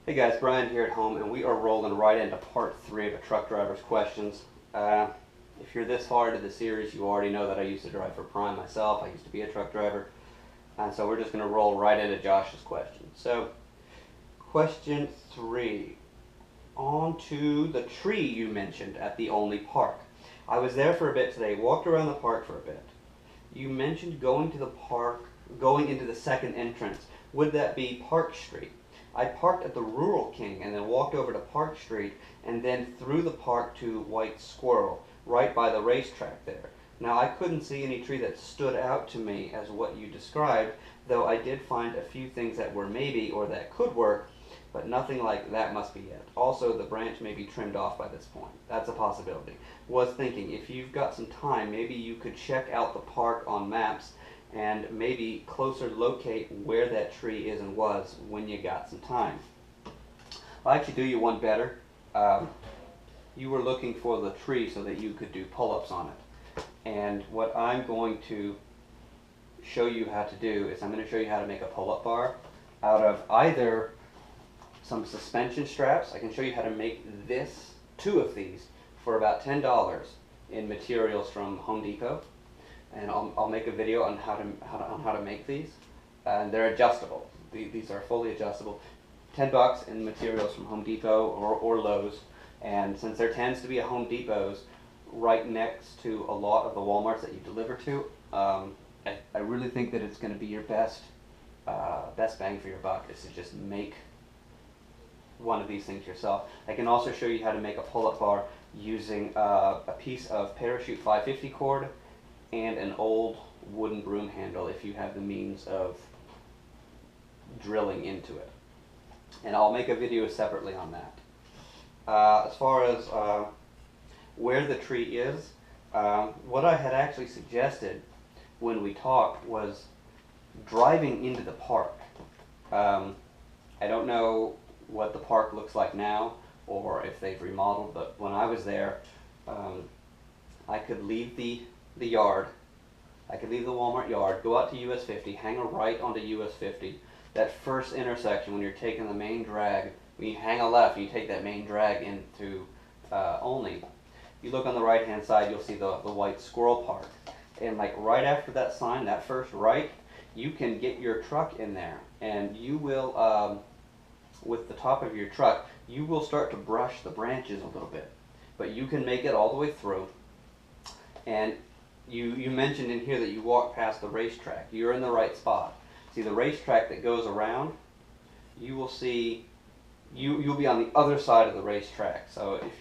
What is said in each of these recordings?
Hey guys, Brian here at home, and we are rolling right into part 3 of a truck driver's questions. If you're this far into the series, you already know that I used to drive for Prime myself. I used to be a truck driver. And so we're just going to roll right into Josh's question. So, question 3. On to the tree you mentioned at the Only Park. I was there for a bit today, walked around the park for a bit. You mentioned going to the park, going into the second entrance. Would that be Park Street? I parked at the Rural King and then walked over to Park Street and then through the park to White Squirrel, right by the racetrack there. Now I couldn't see any tree that stood out to me as what you described, though I did find a few things that were maybe or that could work, but nothing like that must be it. Also, the branch may be trimmed off by this point. That's a possibility. Was thinking, if you've got some time, maybe you could check out the park on maps and maybe closer locate where that tree is and was when you got some time. I'll actually do you one better. You were looking for the tree so that you could do pull-ups on it. And what I'm going to show you how to do is I'm going to show you how to make a pull-up bar out of either some suspension straps. I can show you how to make two of these for about $10 in materials from Home Depot. And I'll make a video on how to make these, and they're adjustable. These are fully adjustable. $10 in materials from Home Depot or Lowe's, and since there tends to be a Home Depot's right next to a lot of the Walmarts that you deliver to, I really think that it's going to be your best bang for your buck is to just make one of these things yourself. I can also show you how to make a pull-up bar using a piece of parachute 550 cord and an old wooden broom handle if you have the means of drilling into it. And I'll make a video separately on that. As far as where the tree is, what I had actually suggested when we talked was driving into the park. I don't know what the park looks like now or if they've remodeled, but when I was there, I could leave the yard. I could leave the Walmart yard, go out to US 50, hang a right onto US 50. That first intersection when you're taking the main drag, when you hang a left and you take that main drag into Olney, you look on the right hand side, you'll see the White Squirrel Park. And like right after that sign, that first right, you can get your truck in there and you will, with the top of your truck, you will start to brush the branches a little bit. But you can make it all the way through. And you mentioned in here that you walk past the racetrack. You're in the right spot. See the racetrack that goes around, you will see, you'll be on the other side of the racetrack. So if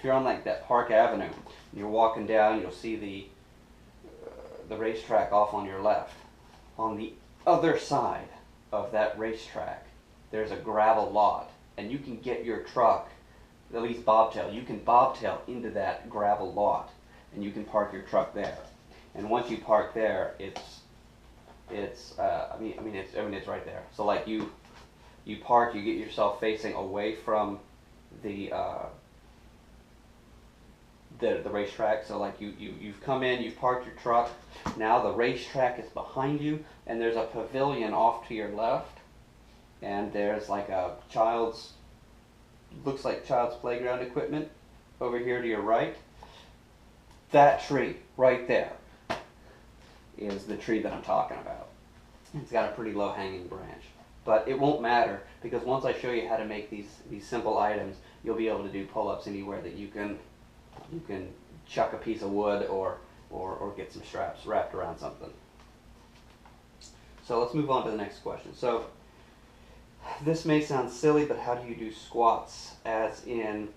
you're on like that Park Avenue, and you're walking down, you'll see the racetrack off on your left. On the other side of that racetrack, there's a gravel lot, and you can get your truck, at least bobtail, you can bobtail into that gravel lot. And you can park your truck there. And once you park there, it's right there. So like you park, you get yourself facing away from the racetrack. So like you've come in, you've parked your truck. Now the racetrack is behind you, and there's a pavilion off to your left, and there's like looks like child's playground equipment over here to your right. That tree right there is the tree that I'm talking about. It's got a pretty low hanging branch. But it won't matter because once I show you how to make these simple items, you'll be able to do pull-ups anywhere that you can chuck a piece of wood or get some straps wrapped around something. So let's move on to the next question. So this may sound silly, but how do you do squats as in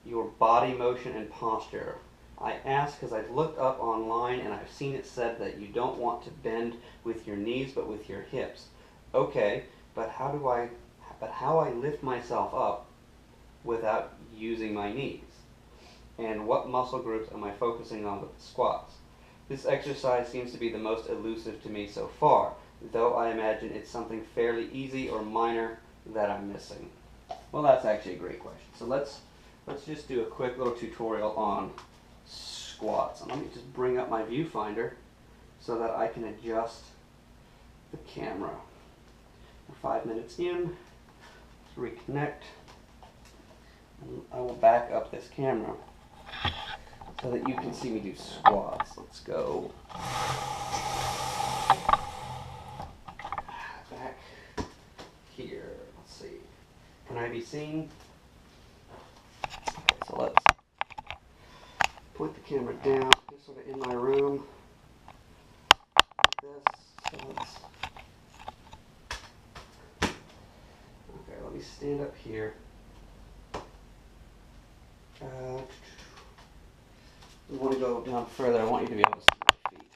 your body motion and posture? I ask because I've looked up online and I've seen it said that you don't want to bend with your knees but with your hips. Okay, but how I lift myself up without using my knees? And what muscle groups am I focusing on with the squats? This exercise seems to be the most elusive to me so far, though I imagine it's something fairly easy or minor that I'm missing. Well, that's actually a great question. So let's just do a quick little tutorial on squats. And let me just bring up my viewfinder so that I can adjust the camera. 5 minutes in, reconnect. And I will back up this camera so that you can see me do squats. Let's go back here. Let's see. Can I be seen? Okay, so let's point the camera down, just sort of in my room. Like this. So let's. Okay, let me stand up here. We want to go down further. I want you to be able to see my feet.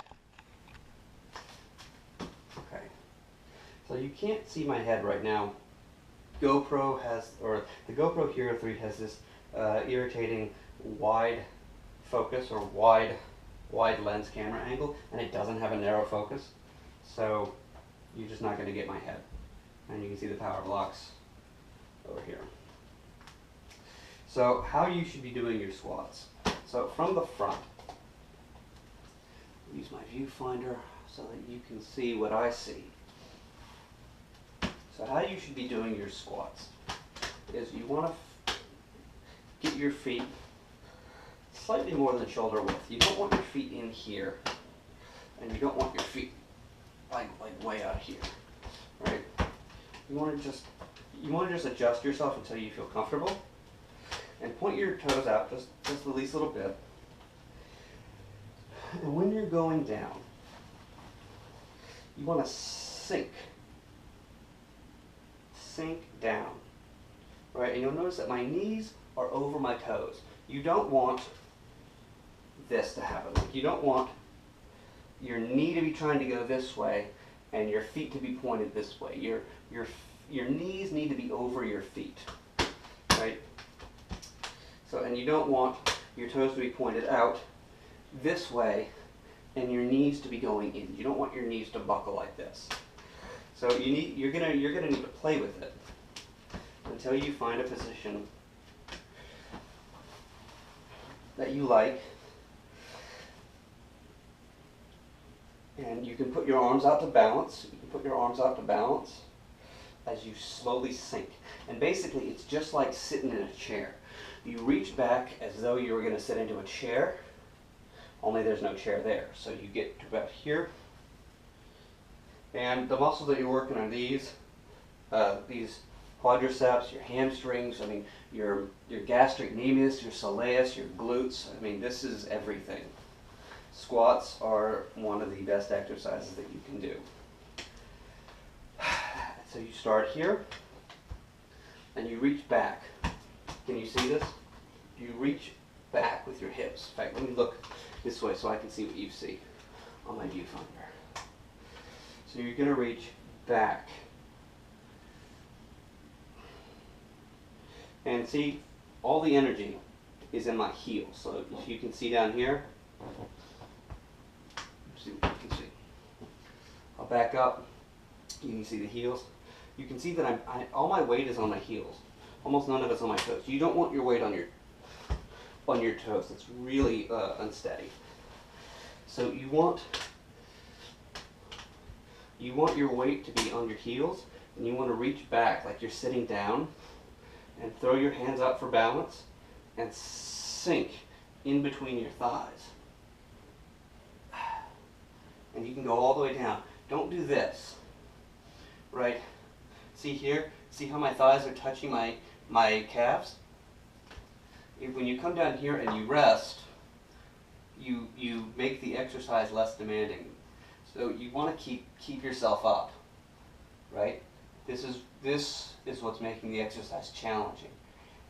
Okay. So you can't see my head right now. GoPro has, or the GoPro Hero 3 has this irritating wide focus or wide lens camera angle, and it doesn't have a narrow focus. So you're just not going to get my head. And you can see the power blocks over here. So how you should be doing your squats. So from the front, use my viewfinder so that you can see what I see. So how you should be doing your squats is you want to get your feet slightly more than shoulder width. You don't want your feet in here, and you don't want your feet like way out here, right? You want to just adjust yourself until you feel comfortable. And point your toes out just the least little bit. And when you're going down, you want to sink down, right? And you'll notice that my knees are over my toes. You don't want this to happen. You don't want your knee to be trying to go this way and your feet to be pointed this way. Your knees need to be over your feet, right? So, and you don't want your toes to be pointed out this way and your knees to be going in. You don't want your knees to buckle like this. So you're gonna need to play with it until you find a position that you like. And you can put your arms out to balance. You can put your arms out to balance as you slowly sink. And basically it's just like sitting in a chair. You reach back as though you were going to sit into a chair, only there's no chair there. So you get to about here, and the muscles that you're working on these quadriceps, your hamstrings, I mean your gastrocnemius, your soleus, your glutes, I mean this is everything. Squats are one of the best exercises that you can do. So you start here, and you reach back. Can you see this? You reach back with your hips. In fact, let me look this way so I can see what you see on my viewfinder. So you're going to reach back. And see, all the energy is in my heels. So if you can see down here, see what you can see. I'll back up. You can see the heels. You can see that all my weight is on my heels. Almost none of it's on my toes. You don't want your weight on your toes. It's really unsteady. So you want your weight to be on your heels, and you want to reach back like you're sitting down, and throw your hands out for balance, and sink in between your thighs. And you can go all the way down. Don't do this, right? See here? See how my thighs are touching my calves? When you come down here and you rest, you make the exercise less demanding. So you want to keep yourself up, right? This is what's making the exercise challenging.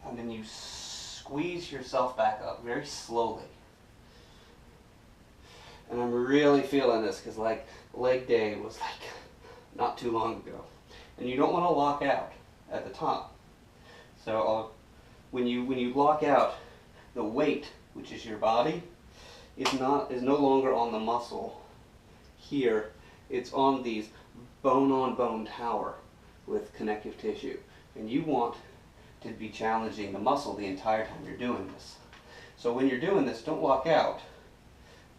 And then you squeeze yourself back up very slowly. And I'm really feeling this because like leg day was like not too long ago. And you don't want to lock out at the top. So when you lock out, the weight, which is your body, is no longer on the muscle here. It's on these bone-on-bone tower with connective tissue. And you want to be challenging the muscle the entire time you're doing this. So when you're doing this, don't lock out.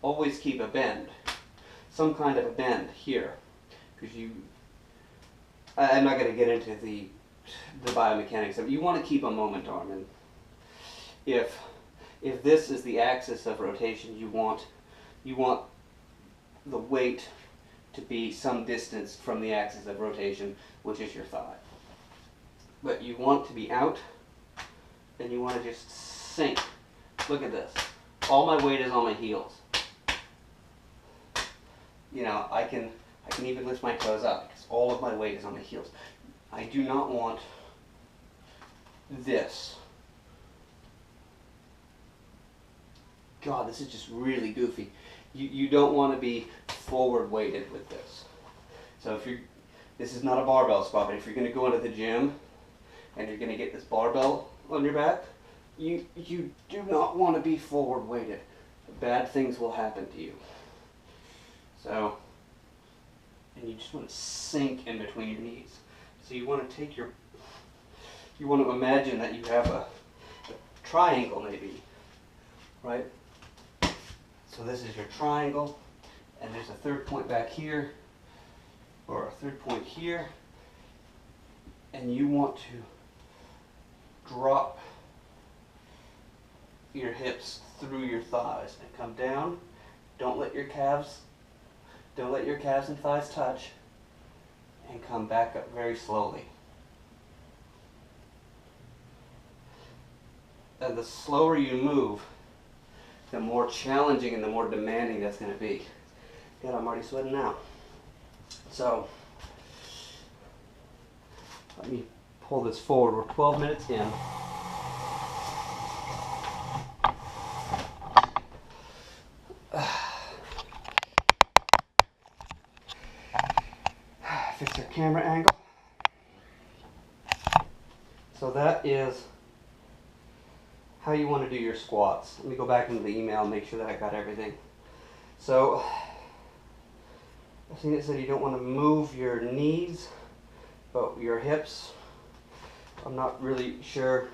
Always keep a bend, some kind of a bend here, because I'm not going to get into the the biomechanics of it. You want to keep a moment arm, and if this is the axis of rotation, you want the weight to be some distance from the axis of rotation, which is your thigh. But you want to be out, and you want to just sink. Look at this. All my weight is on my heels. You know, I can even lift my toes up because all of my weight is on my heels. I do not want this. God, this is just really goofy. You don't want to be forward weighted with this. So this is not a barbell squat, but if you're going to go into the gym and you're going to get this barbell on your back, you do not want to be forward weighted. Bad things will happen to you. So, and you just want to sink in between your knees. So you want to you want to imagine that you have a triangle maybe, right? So this is your triangle, and there's a third point back here, or a third point here, and you want to drop your hips through your thighs and come down. Don't let your calves and thighs touch, and come back up very slowly. And the slower you move, the more challenging and the more demanding that's going to be. God, I'm already sweating now. So, let me pull this forward. We're 12 minutes in. Fix your camera angle. So that is how you want to do your squats. Let me go back into the email and make sure that I got everything. So, I think it said you don't want to move your knees, but your hips. I'm not really sure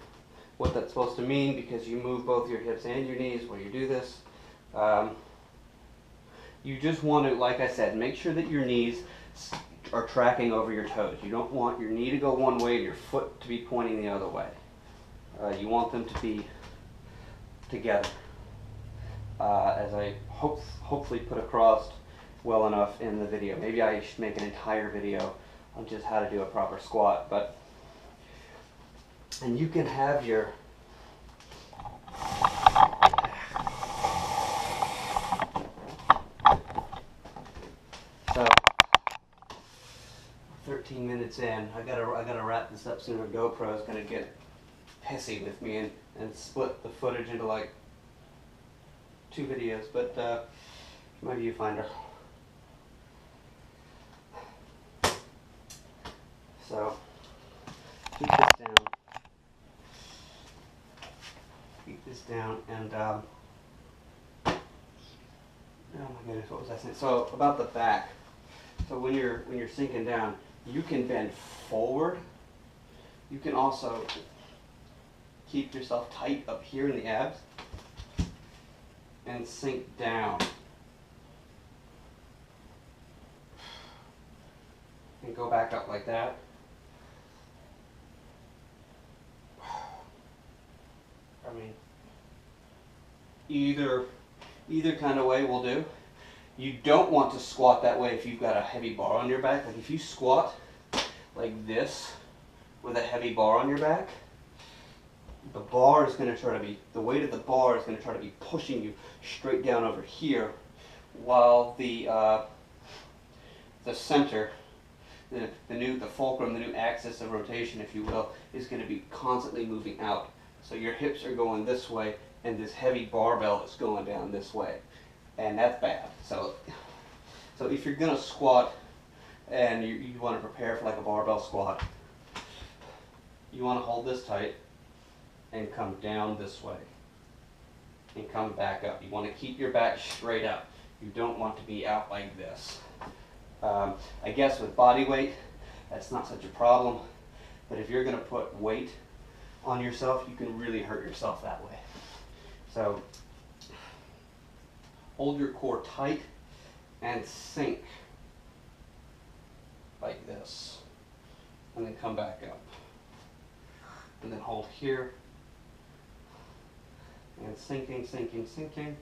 what that's supposed to mean because you move both your hips and your knees when you do this. You just want to, like I said, make sure that your knees are tracking over your toes. You don't want your knee to go one way and your foot to be pointing the other way. You want them to be together, as I hopefully put across well enough in the video. Maybe I should make an entire video on just how to do a proper squat. And you can have your so 13 minutes in. I gotta wrap this up soon. Or GoPro is gonna get pissy with me and split the footage into like 2 videos, but my viewfinder. So keep this down, and oh my goodness, what was I saying? So about the back. So when you're sinking down, you can bend forward. You can also keep yourself tight up here in the abs and sink down. And go back up like that. I mean, either kind of way will do. You don't want to squat that way if you've got a heavy bar on your back. Like if you squat like this with a heavy bar on your back, the bar is going to try to be, the weight of the bar is going to try to be pushing you straight down over here, while the center, the fulcrum, the new axis of rotation, if you will, is going to be constantly moving out. So your hips are going this way, and this heavy barbell is going down this way, and that's bad. So if you're going to squat and you want to prepare for like a barbell squat, you want to hold this tight and come down this way and come back up. You want to keep your back straight up. You don't want to be out like this. I guess with body weight, that's not such a problem, but if you're going to put weight on yourself, you can really hurt yourself that way. So hold your core tight and sink like this, and then come back up. and then hold here, and sinking, sinking, sinking,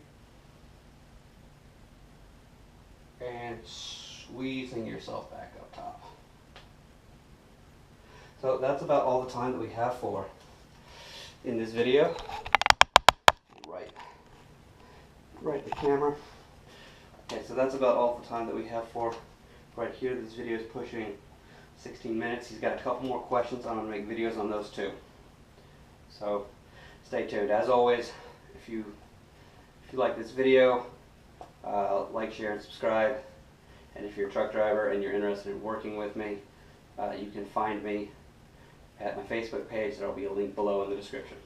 and squeezing yourself back up top. So that's about all the time that we have for in this video. Right the camera. Okay, so that's about all the time that we have for right here. This video is pushing 16 minutes. He's got a couple more questions. I'm going to make videos on those too. So stay tuned. As always, if you like this video, like, share, and subscribe. And if you're a truck driver and you're interested in working with me, you can find me at my Facebook page. There will be a link below in the description.